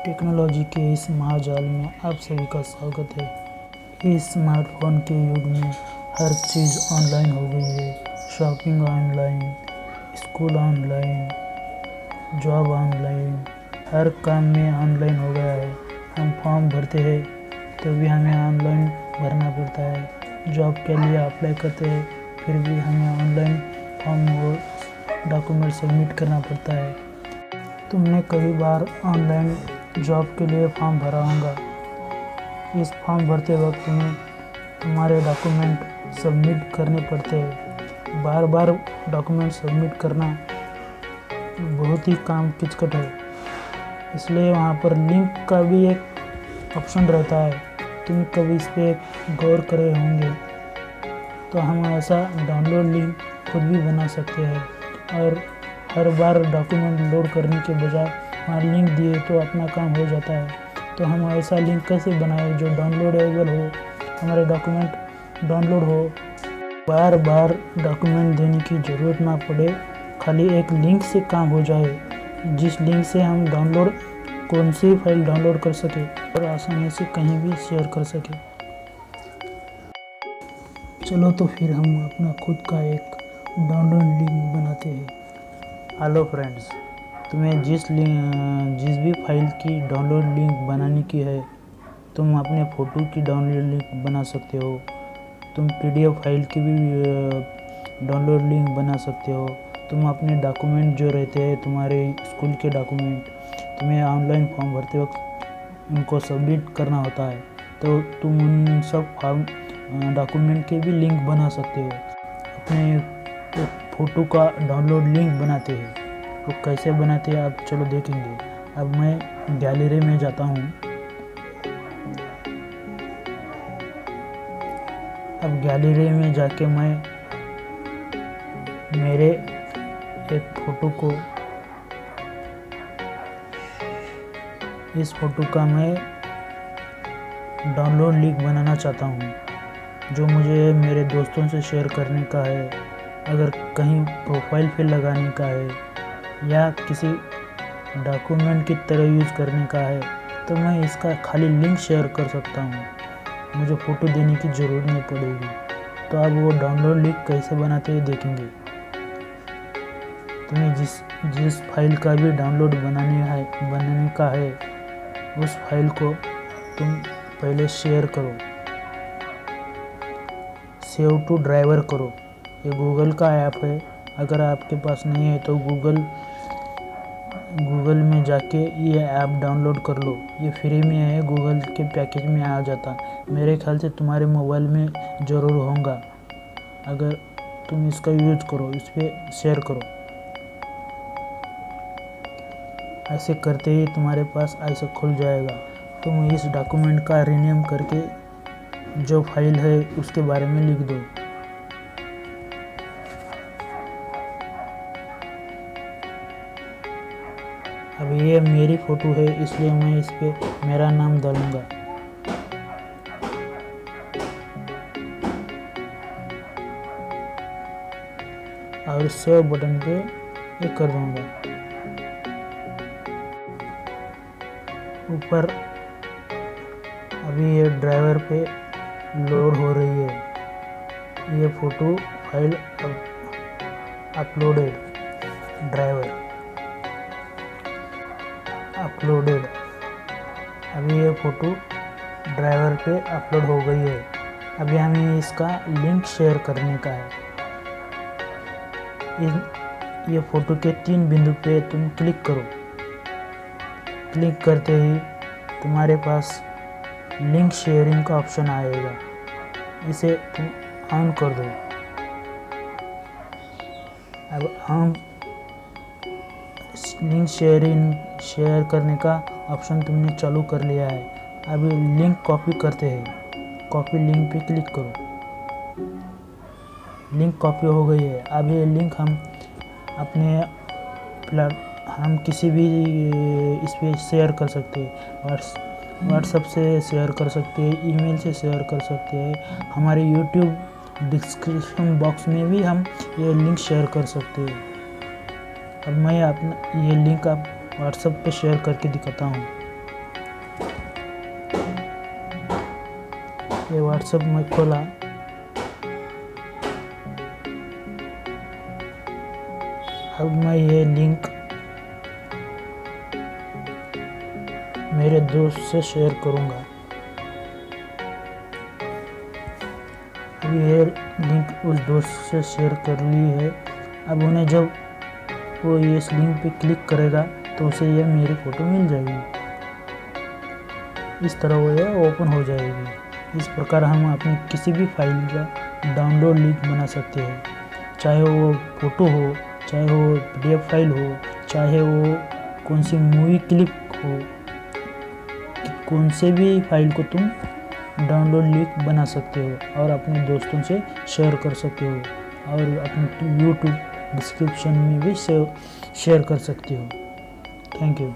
Technology के इस महाजाल में आप सभी का स्वागत है। इस स्मार्टफोन के युग में हर चीज़ ऑनलाइन हो गई है। Shopping online, school online, job online, हर काम में ऑनलाइन हो गया है। हम फॉर्म भरते हैं तो भी हमें ऑनलाइन भरना पड़ता है। जॉब के लिए अप्लाई करते हैं फिर भी हमें ऑनलाइन फॉर्म और डॉक्यूमेंट सबमिट करना पड़ता है। तुमने कई बार ऑनलाइन जॉब के लिए फॉर्म भरा होगा। इस फॉर्म भरते वक्त तुम्हें तुम्हारे डॉक्यूमेंट सबमिट करने पड़ते हैं। बार बार डॉक्यूमेंट सबमिट करना बहुत ही काम किचकट है, इसलिए वहाँ पर लिंक का भी एक ऑप्शन रहता है। तुम कभी इस पर गौर करे होंगे। तो हम ऐसा डाउनलोड लिंक खुद भी बना सकते हैं और हर बार डॉक्यूमेंट लोड करने के बजाय वहाँ लिंक दिए तो अपना काम हो जाता है। तो हम ऐसा लिंक कैसे बनाएं जो डाउनलोडेबल हो, हमारे डॉक्यूमेंट डाउनलोड हो, बार बार डॉक्यूमेंट देने की ज़रूरत ना पड़े, खाली एक लिंक से काम हो जाए, जिस लिंक से हम डाउनलोड कौन सी फाइल डाउनलोड कर सके और आसानी से कहीं भी शेयर कर सके। चलो तो फिर हम अपना खुद का एक डाउनलोड लिंक बनाते हैं। हेलो फ्रेंड्स, तुम्हें जिस भी फाइल की डाउनलोड लिंक बनाने की है, तुम अपने फ़ोटो की डाउनलोड लिंक बना सकते हो। तुम पीडीएफ फाइल की भी डाउनलोड लिंक बना सकते हो। तुम अपने डॉक्यूमेंट जो रहते हैं, तुम्हारे स्कूल के डॉक्यूमेंट, तुम्हें ऑनलाइन फॉर्म भरते वक्त उनको सबमिट करना होता है, तो तुम उन सब फॉर्म डॉक्यूमेंट के भी लिंक बना सकते हो। अपने फ़ोटो का डाउनलोड लिंक बनाते हैं। तो कैसे बनाते हैं आप चलो देखेंगे। अब मैं गैलरी में जाता हूँ। अब गैलरी में जाके मैं मेरे एक फ़ोटो को, इस फ़ोटो का मैं डाउनलोड लिंक बनाना चाहता हूँ, जो मुझे मेरे दोस्तों से शेयर करने का है, अगर कहीं प्रोफाइल पे लगाने का है या किसी डॉक्यूमेंट की तरह यूज़ करने का है, तो मैं इसका खाली लिंक शेयर कर सकता हूँ। मुझे फ़ोटो देने की ज़रूरत नहीं पड़ेगी। तो अब वो डाउनलोड लिंक कैसे बनाते हैं देखेंगे। तुम्हें जिस फाइल का भी डाउनलोड बनाने का है, उस फाइल को तुम पहले शेयर करो, सेव टू ड्राइवर करो। ये गूगल का ऐप है। अगर आपके पास नहीं है तो गूगल में जाके ये ऐप डाउनलोड कर लो। ये फ्री में है, गूगल के पैकेज में आ जाता। मेरे ख्याल से तुम्हारे मोबाइल में ज़रूर होगा। अगर तुम इसका यूज करो, इस पर शेयर करो। ऐसे करते ही तुम्हारे पास ऐसा खुल जाएगा। तुम इस डॉक्यूमेंट का रीनेम करके जो फाइल है उसके बारे में लिख दो। अब ये मेरी फ़ोटो है, इसलिए मैं इस पे मेरा नाम डालूँगा। और सेव बटन पे क्लिक कर दूँगा। ऊपर अभी ये ड्राइवर पे लोड हो रही है। ये photo file uploaded, driver uploaded. अभी ये फ़ोटो ड्राइवर पे अपलोड हो गई है। अभी हमें इसका लिंक शेयर करने का है। ये फ़ोटो के 3 बिंदु पे तुम क्लिक करो। क्लिक करते ही तुम्हारे पास लिंक शेयरिंग का ऑप्शन आएगा। इसे तुम ऑन कर दो। अब हम लिंक शेयर करने का ऑप्शन तुमने चालू कर लिया है। अभी लिंक कॉपी करते हैं। कॉपी लिंक पे क्लिक करो। लिंक कॉपी हो गई है। अब ये लिंक हम किसी भी इस पर शेयर कर सकते हैं। व्हाट्सएप से शेयर कर सकते हैं, ईमेल से शेयर कर सकते हैं। हमारे यूट्यूब डिस्क्रिप्शन बॉक्स में भी हम ये लिंक शेयर कर सकते हैं। अब मैं अपना ये लिंक आप व्हाट्सएप पे शेयर करके दिखाता हूँ। ये व्हाट्सएप में खोला, अब मैं ये लिंक मेरे दोस्त से शेयर करूंगा। अब ये लिंक उस दोस्त से शेयर कर ली है। अब उन्हें जब वो इस लिंक पे क्लिक करेगा तो उसे यह मेरी फ़ोटो मिल जाएगी। इस तरह वो यह ओपन हो जाएगी। इस प्रकार हम अपनी किसी भी फाइल का डाउनलोड लिंक बना सकते हैं, चाहे वो फ़ोटो हो, चाहे वो PDF फाइल हो, चाहे वो कौन सी मूवी क्लिप हो, कौन से भी फाइल को तुम डाउनलोड लिंक बना सकते हो और अपने दोस्तों से शेयर कर सकते हो और अपने YouTube डिस्क्रिप्शन में भी शेयर कर सकते हो। Thank you.